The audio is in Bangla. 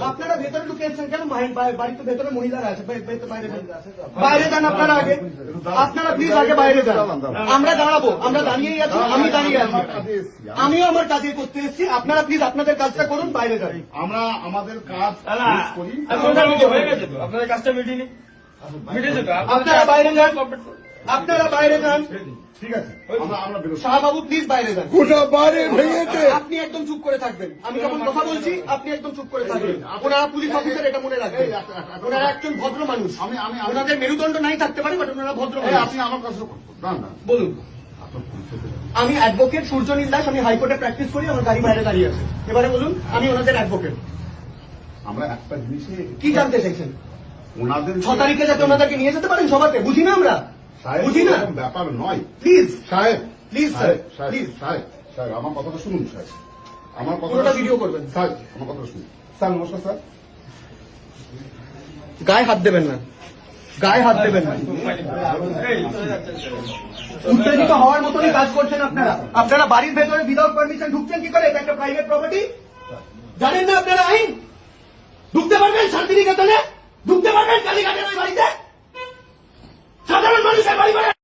আপনারা ভেতরে ঢুকে এসেছেন কেন? বাড়িতে ভেতরে মহিলারা আছে, বাইরে যান আপনারা আগে। আপনারা প্লিজ আগে বাইরে যান। আমরা দাঁড়াবো, আমরা দাঁড়িয়েই আছি, আমি দাঁড়িয়ে আছি, আমিও আমার কাজে করতে এসেছি। আপনারা প্লিজ আপনাদের কাজটা করুন, বাইরে যান। আমরা আমাদের কাজ করি। আপনাদের কাজটা মিটিনি, আপনারা বাইরে যান, আপনারা বাইরে যান। ঠিক আছে, আমরা বেরোচ্ছি। শাহবাবু প্লিজ বাইরে যান। বাইরে ভেঙেছে। আপনি একদম চুপ করে থাকবেন। আমি যখন কথা বলছি আপনি একদম চুপ করে থাকবেন। ওনারা পুলিশ অফিসার, এটা মনে রাখবেন। ওনারা একজন ভদ্র মানুষ। ওনাদের মেরুদণ্ড নাই থাকতে পারে, বাট ওনারা ভদ্র মানুষ। আপনি আমার কাছে বলুন। আমি অ্যাডভোকেট সূর্যনীল দাস, আমি হাইকোর্টে প্র্যাকটিস করি, আমার গাড়ি বাইরে দাঁড়িয়ে আছে। এবারে বলুন, আমি ওনাদের অ্যাডভোকেট। আমরা একটা জিনিসে কি জানতে চাইছেন? ওনাদের 6 তারিখে যাতে ওনাদেরকে নিয়ে যেতে পারেন সভাতে, বুঝি না আমরা, বুঝি না। ব্যাপার নয়। প্লিজ সাহেব, প্লিজ স্যার, প্লিজ সাহেব, সাহেব আমার কথাটা শুনুন। সাহেব আমার পুরোটা কথাটা ভিডিও করবেন। সাহেব আমার কথাটা শুনুন। স্যার নমস্কার। স্যার গায়ে হাত দেবেন না, গায়ে হাত দেবেন না। উত্তেজিত হওয়ার মতনই কাজ করছেন আপনারা। আপনারা বাড়ির ভেতরে উইদাউট পারমিশন ঢুকছেন কি করে? এটা একটা প্রাইভেট প্রপার্টি। জানেন না আপনারা আইন? ঢুকতে পারবেন শান্তিনিকেতনে? ঢুকতে পারবেন কালীঘাটের ওই বাড়িতে? সাধারণ মানুষের বাড়ি